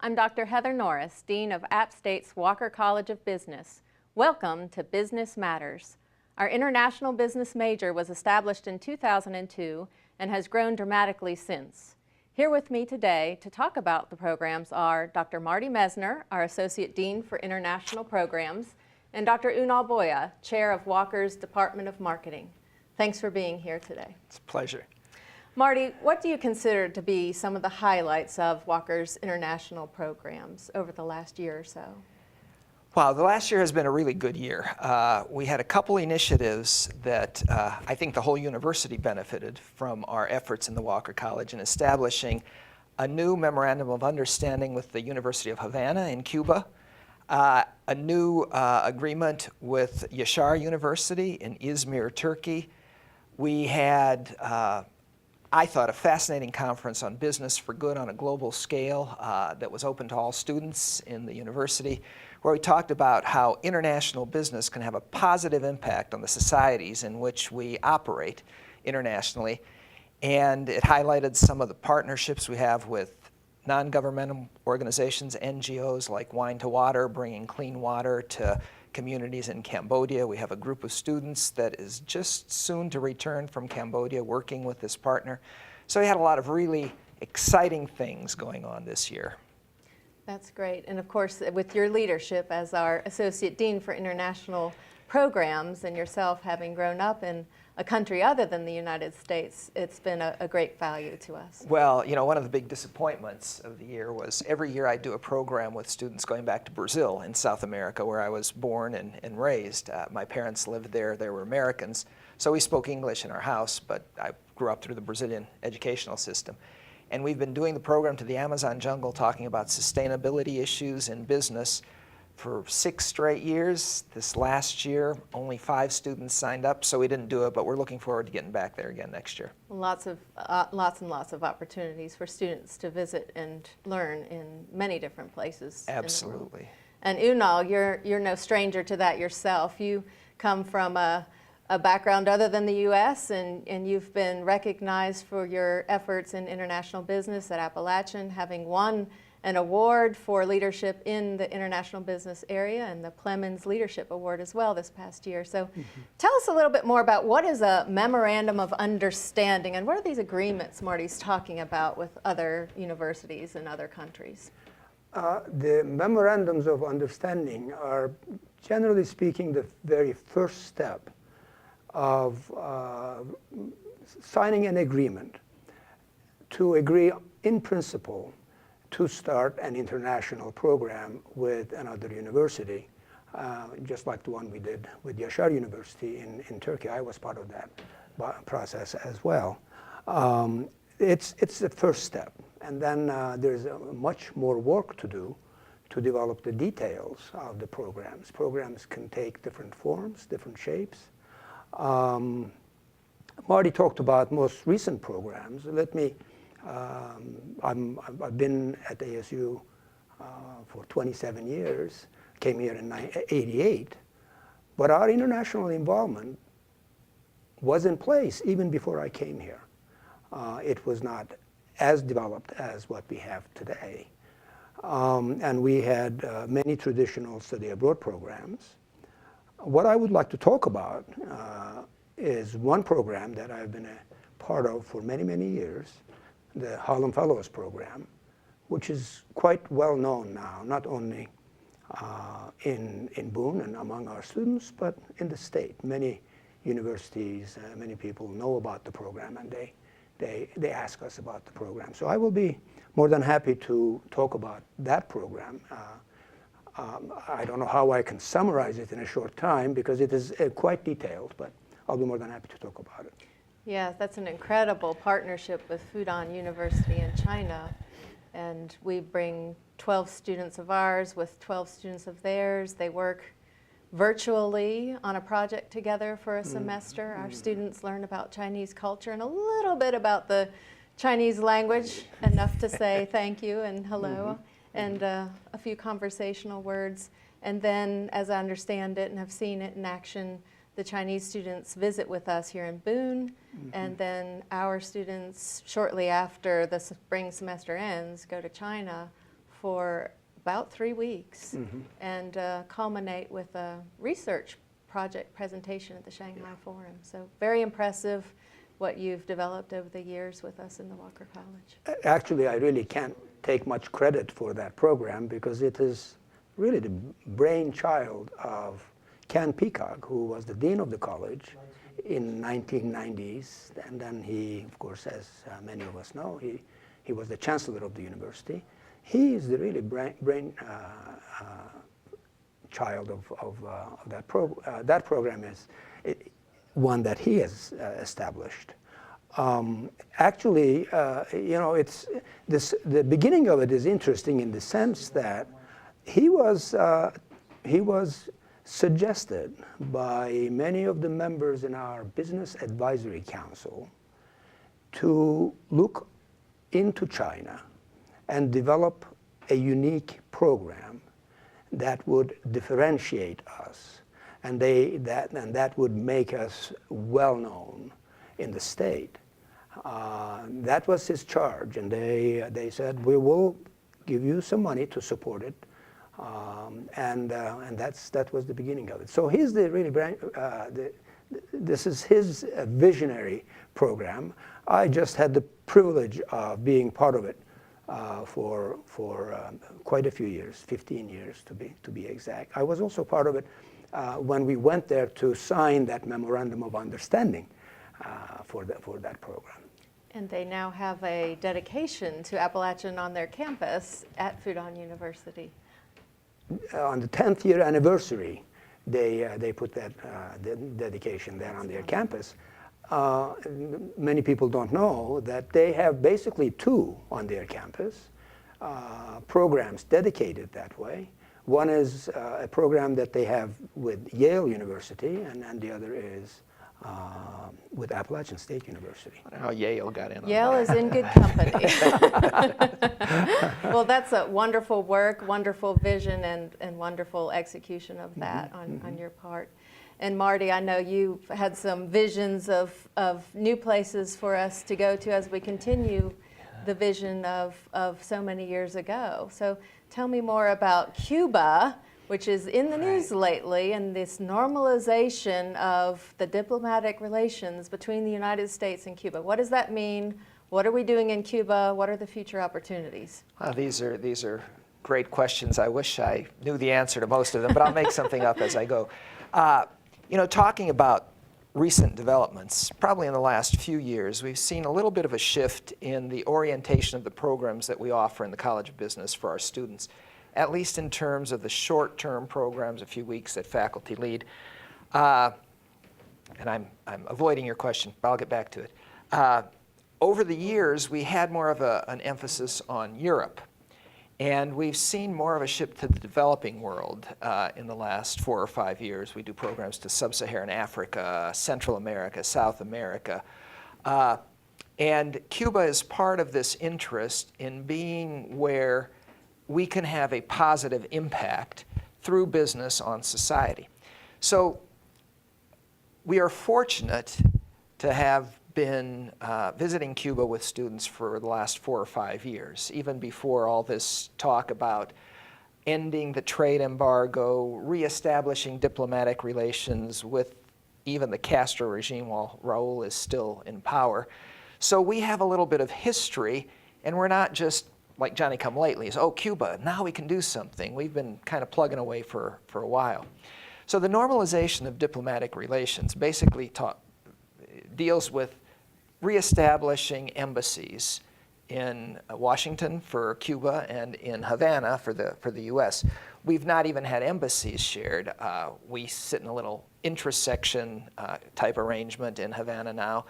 I'm Dr. Heather Norris, Dean of App State's Walker College of Business. Welcome to Business Matters. Our international business major was established in 2002 and has grown dramatically since. Here with me today to talk about the programs are Dr. Marty Mesner, our Associate Dean for International Programs, and Dr. Unal Boya, Chair of Walker's Department of Marketing. Thanks for being here today. It's a pleasure. Marty, what do you consider to be some of the highlights of Walker's international programs over the last year or so? Wow, the last year has been a really good year. We had a couple initiatives that I think the whole university benefited from our efforts in the Walker College in establishing a new memorandum of understanding with the University of Havana in Cuba, a new agreement with Yaşar University in Izmir, Turkey. We had I thought a fascinating conference on business for good on a global scale that was open to all students in the university, where we talked about how international business can have a positive impact on the societies in which we operate internationally. And it highlighted some of the partnerships we have with non-governmental organizations, NGOs like Wine to Water, bringing clean water to communities in Cambodia. We have a group of students that is just soon to return from Cambodia working with this partner. So we had a lot of really exciting things going on this year. That's great. And of course, with your leadership as our Associate Dean for International Programs and yourself having grown up in a country other than the United States, it's been a great value to us. Well, you know, one of the big disappointments of the year was every year I do a program with students going back to Brazil in South America, where I was born and raised. My parents lived there. They were Americans. So we spoke English in our house, but I grew up through the Brazilian educational system. And we've been doing the program to the Amazon jungle, talking about sustainability issues in business for 6 straight years. This last year, only 5 students signed up, so we didn't do it, but we're looking forward to getting back there again next year. Lots and lots of opportunities for students to visit and learn in many different places. Absolutely. And Unal, you're no stranger to that yourself. You come from a background other than the U.S., and you've been recognized for your efforts in international business at Appalachian, having won an award for leadership in the international business area and the Clemens Leadership Award as well this past year. So tell us a little bit more about what is a memorandum of understanding and what are these agreements Marty's talking about with other universities and other countries? The memorandums of understanding are, generally speaking, the very first step of signing an agreement to agree in principle to start an international program with another university, just like the one we did with Yaşar University in Turkey. I was part of that process as well. It's the first step, and then there's much more work to do to develop the details of the programs. Programs can take different forms, different shapes. Marty talked about most recent programs. Let me I've been at ASU for 27 years, came here in 88, but our international involvement was in place even before I came here. It was not as developed as what we have today. And we had many traditional study abroad programs. What I would like to talk about is one program that I've been a part of for many, many years, the Harlem Fellows Program, which is quite well known now, not only in Boone and among our students, but in the state. Many universities, many people know about the program, and they ask us about the program. So I will be more than happy to talk about that program. I don't know how I can summarize it in a short time because it is quite detailed, but I'll be more than happy to talk about it. Yeah, that's an incredible partnership with Fudan University in China. And we bring 12 students of ours with 12 students of theirs. They work virtually on a project together for a semester. Our students learn about Chinese culture and a little bit about the Chinese language, enough to say thank you and hello, and a few conversational words. And then, as I understand it and have seen it in action, the Chinese students visit with us here in Boone, and then our students, shortly after the spring semester ends, go to China for about 3 weeks and culminate with a research project presentation at the Shanghai Forum. So very impressive what you've developed over the years with us in the Walker College. Actually, I really can't take much credit for that program because it is really the brainchild of Ken Peacock, who was the dean of the college in 1990s. And then he, of course, as many of us know, he was the chancellor of the university. He is the really brain child of that program. That program is one that he has established. Actually, you know, it's this. The beginning of it is interesting in the sense that he was suggested by many of the members in our Business Advisory Council to look into China and develop a unique program that would differentiate us, and that would make us well known in the state. That was his charge, and they said, we will give you some money to support it, and that was the beginning of it. So he's the really this is his visionary program. I just had the privilege of being part of it for quite a few years, 15 years to be exact. I was also part of it when we went there to sign that memorandum of understanding for that program. And they now have a dedication to Appalachian on their campus at Fudan University. On the 10th year anniversary, they put that dedication there on their campus. Many people don't know that they have basically two on their campus, programs dedicated that way. One is a program that they have with Yale University, and the other is with Appalachian State University. I don't know how Yale got in on Yale that. is in good company. Well, that's a wonderful work, wonderful vision, and wonderful execution of that on your part. And Marty, I know you've had some visions of new places for us to go to as we continue the vision of so many years ago. So tell me more about Cuba, which is in the news lately, and this normalization of the diplomatic relations between the United States and Cuba. What does that mean? What are we doing in Cuba? What are the future opportunities? These are great questions. I wish I knew the answer to most of them, but I'll make something up as I go. You know, talking about recent developments, probably in the last few years, we've seen a little bit of a shift in the orientation of the programs that we offer in the College of Business for our students, at least in terms of the short-term programs, a few weeks that faculty lead. And I'm avoiding your question, but I'll get back to it. Over the years, we had more of an emphasis on Europe. And we've seen more of a shift to the developing world in the last 4 or 5 years. We do programs to Sub-Saharan Africa, Central America, South America. And Cuba is part of this interest in being where we can have a positive impact through business on society. So we are fortunate to have been visiting Cuba with students for the last 4 or 5 years, even before all this talk about ending the trade embargo, reestablishing diplomatic relations with even the Castro regime while Raul is still in power. So we have a little bit of history, and we're not just like Johnny-come-lately. Oh, Cuba, now we can do something. We've been kind of plugging away for a while. So the normalization of diplomatic relations basically deals with reestablishing embassies in Washington for Cuba and in Havana for the U.S. We've not even had embassies shared. We sit in a little intersection type arrangement in Havana now,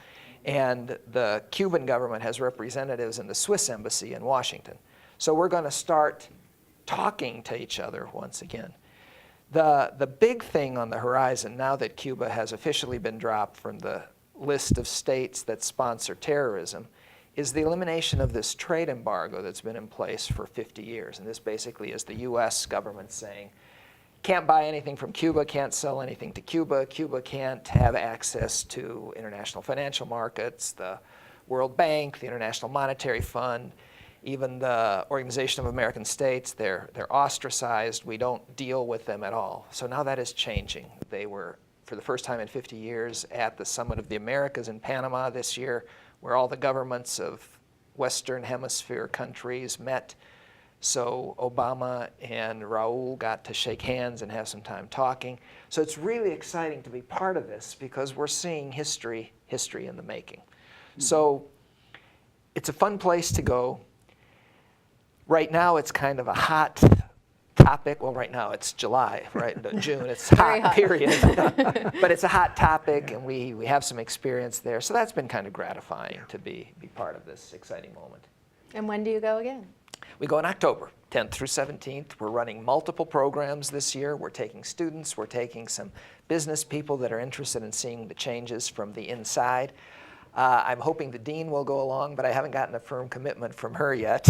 and the Cuban government has representatives in the Swiss embassy in Washington. So we're going to start talking to each other once again. The big thing on the horizon, now that Cuba has officially been dropped from the list of states that sponsor terrorism, is the elimination of this trade embargo that's been in place for 50 years. And this basically is the U.S. government saying, can't buy anything from Cuba, can't sell anything to Cuba, Cuba can't have access to international financial markets, the World Bank, the International Monetary Fund. even the Organization of American States, they're ostracized. We don't deal with them at all. So now that is changing. They were, for the first time in 50 years, at the Summit of the Americas in Panama this year, where all the governments of Western Hemisphere countries met. So Obama and Raul got to shake hands and have some time talking. So it's really exciting to be part of this because we're seeing history in the making. So it's a fun place to go. Right now it's kind of a hot topic. Well, right now it's July, right? June, it's hot, period. But it's a hot topic, and we have some experience there. So that's been kind of gratifying to be part of this exciting moment. And when do you go again? We go in October, 10th through 17th. We're running multiple programs this year. We're taking students. We're taking some business people that are interested in seeing the changes from the inside. I'm hoping the dean will go along, but I haven't gotten a firm commitment from her yet.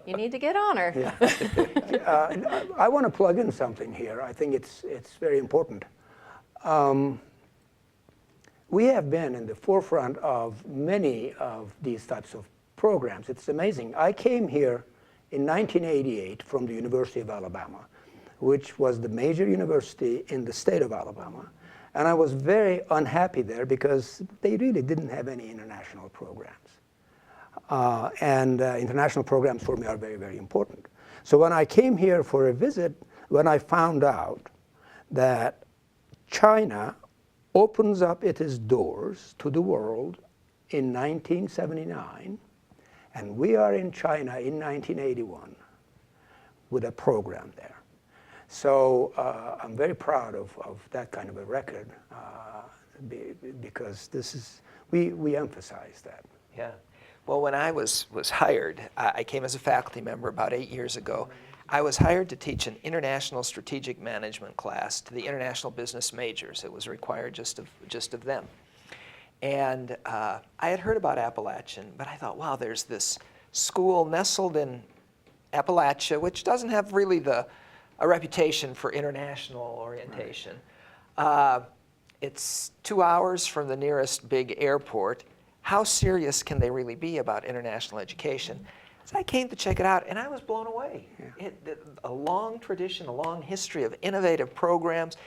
You need to get on her. Yeah. I want to plug in something here. I think it's very important. We have been in the forefront of many of these types of programs. It's amazing. I came here in 1988 from the University of Alabama, which was the major university in the state of Alabama. And I was very unhappy there because they really didn't have any international programs. International programs for me are very, very important. So when I came here for a visit, when I found out that China opens up its doors to the world in 1979, and we are in China in 1981 with a program there. So I'm very proud of that kind of a record because this is, we emphasize that. Yeah. Well, when I was hired, I came as a faculty member about 8 years ago. I was hired to teach an international strategic management class to the international business majors. It was required just of them. And I had heard about Appalachian, but I thought, wow, there's this school nestled in Appalachia, which doesn't have really a reputation for international orientation. Right. It's 2 hours from the nearest big airport. How serious can they really be about international education? So I came to check it out, and I was blown away. Yeah. A long tradition, a long history of innovative programs.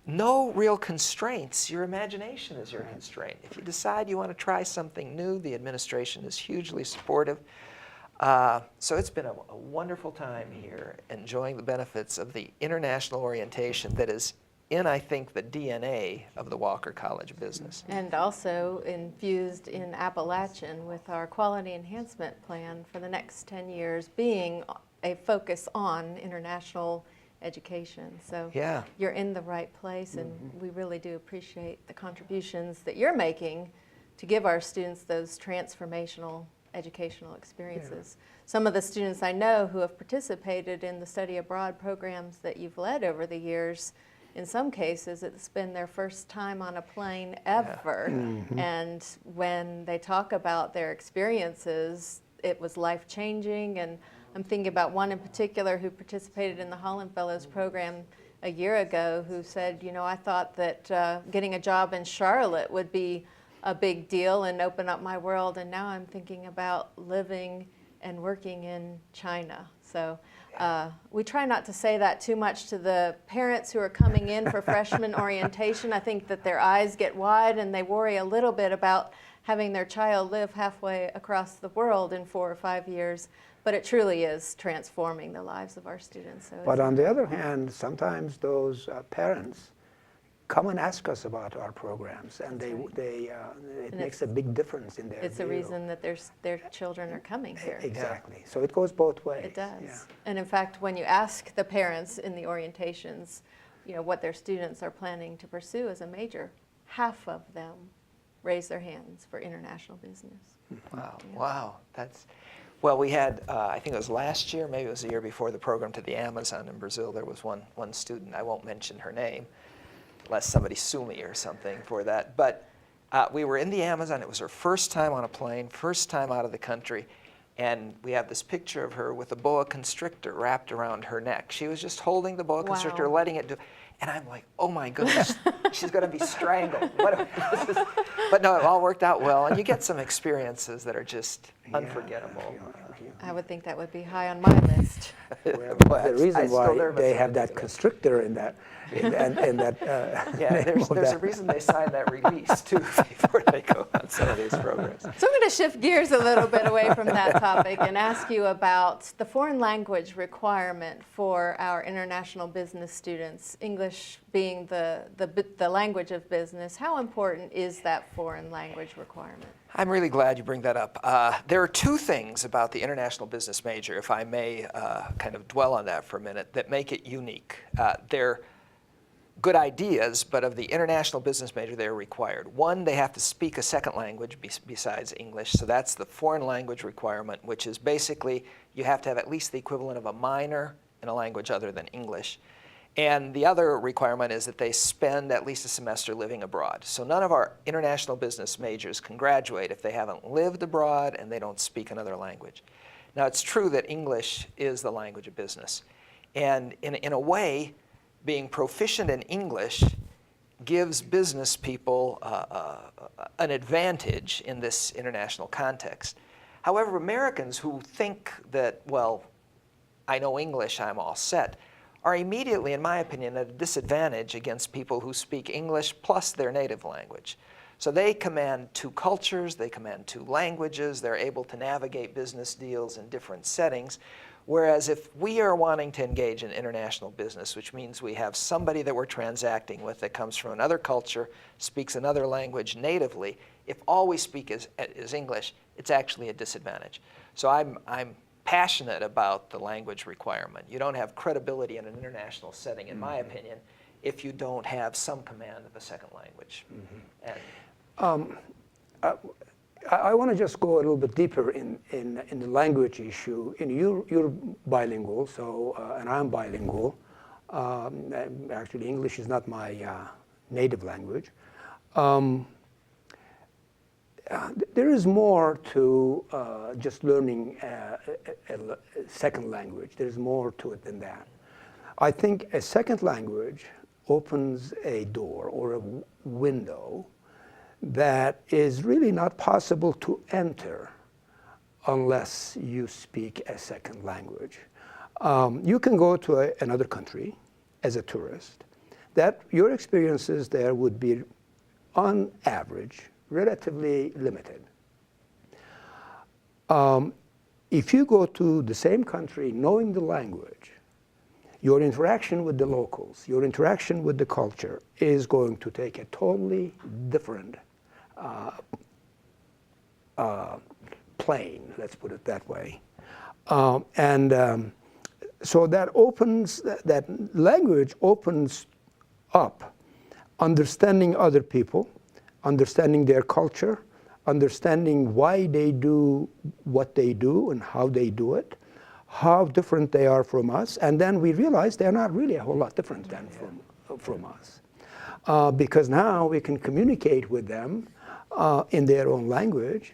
No real constraints. Your imagination is your constraint. If you decide you want to try something new, the administration is hugely supportive. So it's been a wonderful time here, enjoying the benefits of the international orientation that is in, I think, the DNA of the Walker College of Business. And also infused in Appalachian with our quality enhancement plan for the next 10 years being a focus on international education. So yeah, you're in the right place, and we really do appreciate the contributions that you're making to give our students those transformational educational experiences. Yeah. Some of the students I know who have participated in the study abroad programs that you've led over the years, in some cases it's been their first time on a plane ever. Yeah. Mm-hmm. And when they talk about their experiences, it was life-changing. And I'm thinking about one in particular who participated in the Holland Fellows program a year ago who said, you know, I thought that getting a job in Charlotte would be a big deal and open up my world, and now I'm thinking about living and working in China. So we try not to say that too much to the parents who are coming in for freshman orientation. I think that their eyes get wide and they worry a little bit about having their child live halfway across the world in 4 or 5 years. But it truly is transforming the lives of our students. So but on the other hand, sometimes those parents come and ask us about our programs, and it makes a big difference in their It's view. a reason that their children are coming here. Exactly. Yeah. So it goes both ways. It does. Yeah. And in fact, when you ask the parents in the orientations, you know, what their students are planning to pursue as a major, half of them raise their hands for international business. Wow. Yeah. Wow. Well, we had, I think it was last year, maybe it was the year before, the program to the Amazon in Brazil. There was one student, I won't mention her name, lest somebody sue me or something for that. But we were in the Amazon. It was her first time on a plane, first time out of the country. And we have this picture of her with a boa constrictor wrapped around her neck. She was just holding the boa constrictor, letting it do. And I'm like, oh my goodness, she's going to be strangled. But no, it all worked out well. And you get some experiences that are just unforgettable. I would think that would be high on my list. Well, Boy, the I reason still why nervous they when I have think that of it. constrictor in that, Yeah, name of there's a that. reason they sign that release too before they go on some of these programs. So I'm going to shift gears a little bit away from that topic and ask you about the foreign language requirement for our international business students, English being the language of business. How important is that foreign language requirement? I'm really glad you bring that up. There are two things about the international business major, if I may kind of dwell on that for a minute, that make it unique. They're good ideas, but of the international business major, they're required. One, they have to speak a second language besides English, so that's the foreign language requirement, which is basically you have to have at least the equivalent of a minor in a language other than English. And the other requirement is that they spend at least a semester living abroad. So none of our international business majors can graduate if they haven't lived abroad and they don't speak another language. Now, it's true that English is the language of business. And in a way, being proficient in English gives business people an advantage in this international context. However, Americans who think that, well, I know English, I'm all set, are immediately, in my opinion, at a disadvantage against people who speak English plus their native language. So they command two cultures, they command two languages, they're able to navigate business deals in different settings. Whereas if we are wanting to engage in international business, which means we have somebody that we're transacting with that comes from another culture, speaks another language natively, if all we speak is English, it's actually a disadvantage. So I'm passionate about the language requirement. You don't have credibility in an international setting, in my opinion, if you don't have some command of a second language. And I want to just go a little bit deeper in the language issue. You're bilingual, so and I'm bilingual. Actually, English is not my native language. There is more to just learning a second language. There's more to it than that. I think a second language opens a door or a window that is really not possible to enter unless you speak a second language. You can go to another country as a tourist. That your experiences there would be, on average, relatively limited. If you go to the same country knowing the language, your interaction with the locals, your interaction with the culture is going to take a totally different plane, let's put it that way. So that language opens up understanding other people, understanding their culture, understanding why they do what they do and how they do it, how different they are from us, and then we realize they're not really a whole lot different than from us. Because now we can communicate with them in their own language,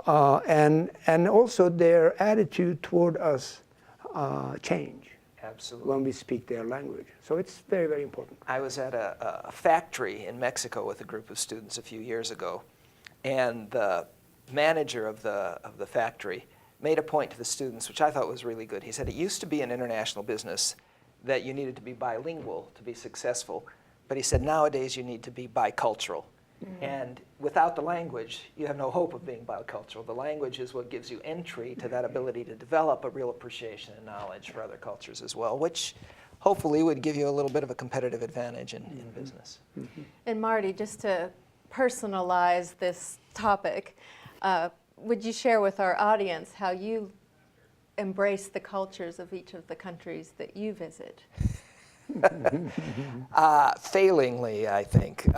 and also their attitude toward us change. absolutely. When we speak their language. So it's very, very important. I was at a factory in Mexico with a group of students a few years ago, and the manager of the factory made a point to the students, which I thought was really good. He said, it used to be an international business that you needed to be bilingual to be successful, but he said, nowadays you need to be bicultural. Mm-hmm. And without the language, you have no hope of being bicultural. The language is what gives you entry to that ability to develop a real appreciation and knowledge for other cultures as well, which hopefully would give you a little bit of a competitive advantage in business. Mm-hmm. And Marty, just to personalize this topic, would you share with our audience how you embrace the cultures of each of the countries that you visit? Failingly, I think.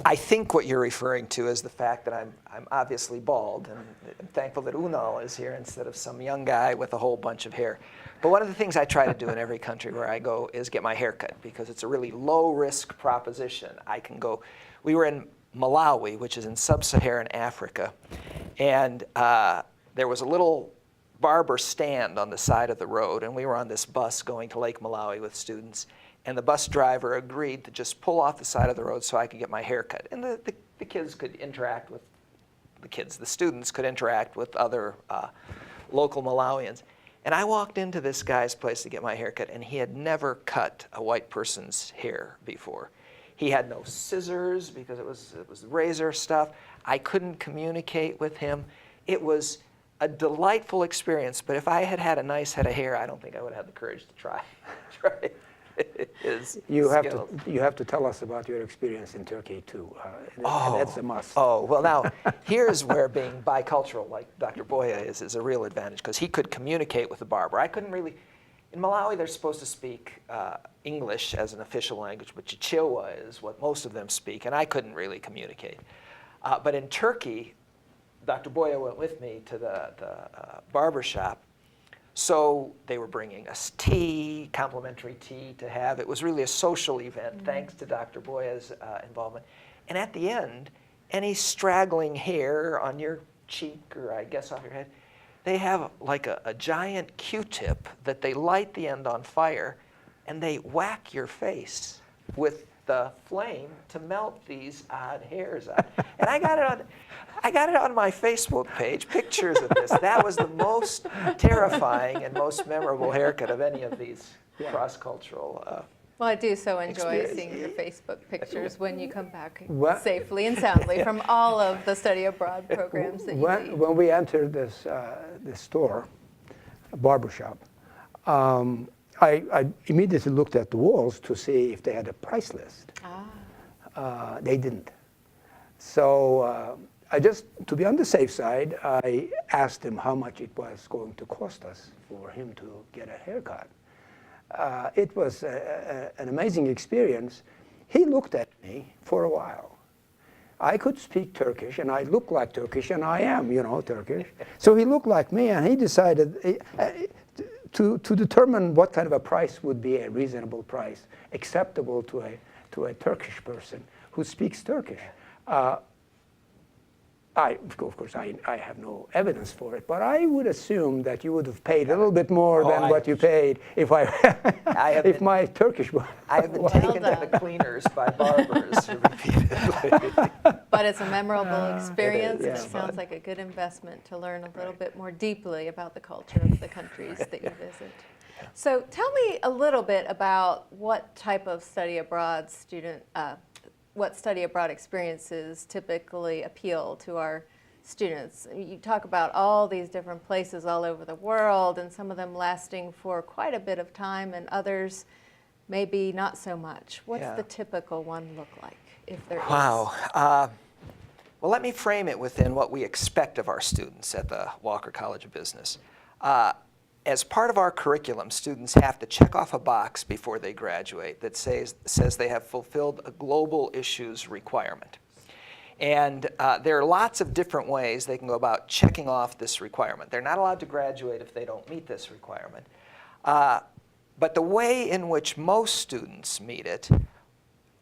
I think what you're referring to is the fact that I'm obviously bald, and I'm thankful that Unal is here instead of some young guy with a whole bunch of hair. But one of the things I try to do in every country where I go is get my hair cut, because it's a really low-risk proposition. I can go. We were in Malawi, which is in sub-Saharan Africa, and there was a little barber stand on the side of the road, and we were on this bus going to Lake Malawi with students, and the bus driver agreed to just pull off the side of the road so I could get my hair cut. And the kids could interact with the kids, the students, could interact with other local Malawians. And I walked into this guy's place to get my haircut, and he had never cut a white person's hair before. He had no scissors because it was razor stuff. I couldn't communicate with him. It was a delightful experience, but if I had had a nice head of hair, I don't think I would have had the courage to try his skills. You have to tell us about your experience in Turkey too. That's a must. Oh, well now, here's where being bicultural like Dr. Boya is a real advantage, because he could communicate with the barber. I couldn't really, in Malawi they're supposed to speak English as an official language, but Chichewa is what most of them speak, and I couldn't really communicate. But in Turkey, Dr. Boya went with me to the barber shop. So they were bringing us tea, complimentary tea to have. It was really a social event, thanks to Dr. Boya's involvement. And at the end, any straggling hair on your cheek, or I guess off your head, they have like a giant Q-tip that they light the end on fire, and they whack your face with the flame to melt these odd hairs out. And I got it on my Facebook page, pictures of this. That was the most terrifying and most memorable haircut of any of these cross-cultural Well, I do so enjoy seeing your Facebook pictures when you come back safely and soundly from all of the study abroad programs that you lead. When we entered this store, a barbershop, I immediately looked at the walls to see if they had a price list. They didn't. So to be on the safe side, I asked him how much it was going to cost us for him to get a haircut. It was an amazing experience. He looked at me for a while. I could speak Turkish, and I look like Turkish, and I am, Turkish. So he looked like me, and he decided to determine what kind of a price would be a reasonable price, acceptable to a Turkish person who speaks Turkish. Of course, I have no evidence for it, but I would assume that you would have paid a little bit more than what you paid if my Turkish was. I have been taken to the cleaners by barbers repeatedly. But it's a memorable experience, and It's it sounds like a good investment to learn a little bit more deeply about the culture of the countries that you visit. So tell me a little bit about what type of study abroad what study abroad experiences typically appeal to our students. You talk about all these different places all over the world, and some of them lasting for quite a bit of time, and others maybe not so much. What's the typical one look like, if there is? Wow. Well, let me frame it within what we expect of our students at the Walker College of Business. As part of our curriculum, students have to check off a box before they graduate that says they have fulfilled a global issues requirement. And there are lots of different ways they can go about checking off this requirement. They're not allowed to graduate if they don't meet this requirement. But the way in which most students meet it,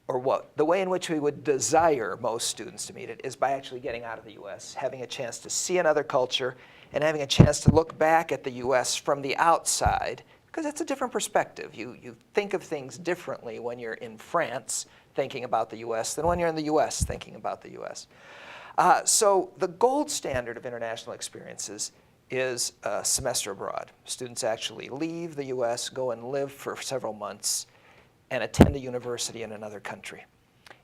the way in which we would desire most students to meet it, is by actually getting out of the U.S., having a chance to see another culture, and having a chance to look back at the U.S. from the outside, because it's a different perspective. You think of things differently when you're in France thinking about the U.S. than when you're in the U.S. thinking about the U.S. So the gold standard of international experiences is a semester abroad. Students actually leave the U.S., go and live for several months, and attend a university in another country.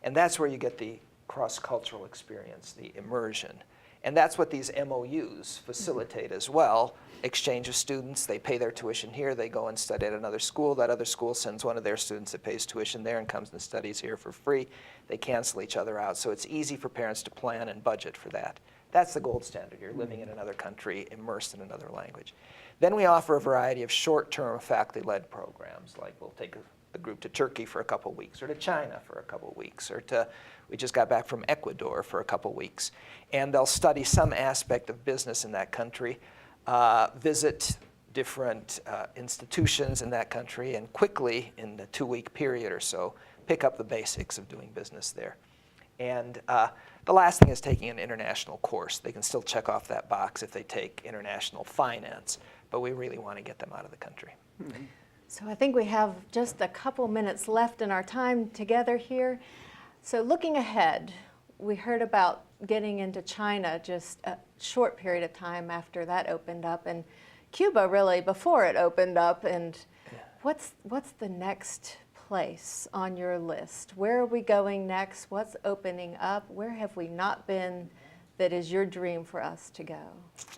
And that's where you get the cross-cultural experience, the immersion. And that's what these MOUs facilitate as well. Exchange of students, they pay their tuition here, they go and study at another school. That other school sends one of their students that pays tuition there and comes and studies here for free. They cancel each other out. So it's easy for parents to plan and budget for that. That's the gold standard. You're living in another country, immersed in another language. Then we offer a variety of short-term faculty-led programs, like we'll take the group to Turkey for a couple weeks, or to China for a couple weeks, or we just got back from Ecuador for a couple weeks. And they'll study some aspect of business in that country, visit different institutions in that country, and quickly, in a 2-week period or so, pick up the basics of doing business there. And the last thing is taking an international course. They can still check off that box if they take international finance, but we really want to get them out of the country. Mm-hmm. So I think we have just a couple minutes left in our time together here. So looking ahead, we heard about getting into China just a short period of time after that opened up, and Cuba really before it opened up. And what's the next place on your list? Where are we going next? What's opening up? Where have we not been that is your dream for us to go?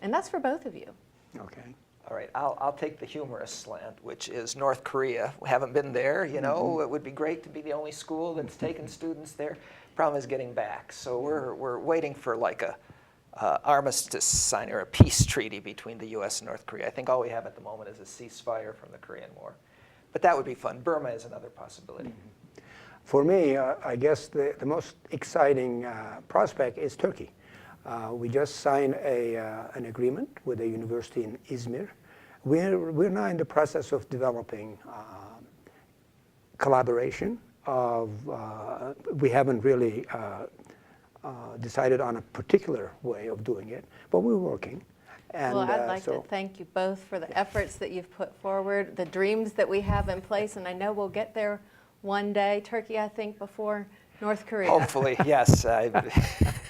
And that's for both of you. Okay. All right, I'll take the humorous slant, which is North Korea. We haven't been there, you know. It would be great to be the only school that's taken students there. Problem is getting back. So we're waiting for like a armistice sign or a peace treaty between the U.S. and North Korea. I think all we have at the moment is a ceasefire from the Korean War. But that would be fun. Burma is another possibility. For me, I guess the most exciting prospect is Turkey. We just signed an agreement with a university in Izmir. We're now in the process of developing collaboration. We haven't really decided on a particular way of doing it, but we're working. And, well, I'd like to thank you both for the efforts that you've put forward, the dreams that we have in place, and I know we'll get there one day. Turkey, I think, before North Korea. Hopefully, yes.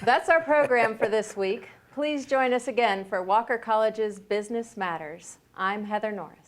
That's our program for this week. Please join us again for Walker College's Business Matters. I'm Heather Norris.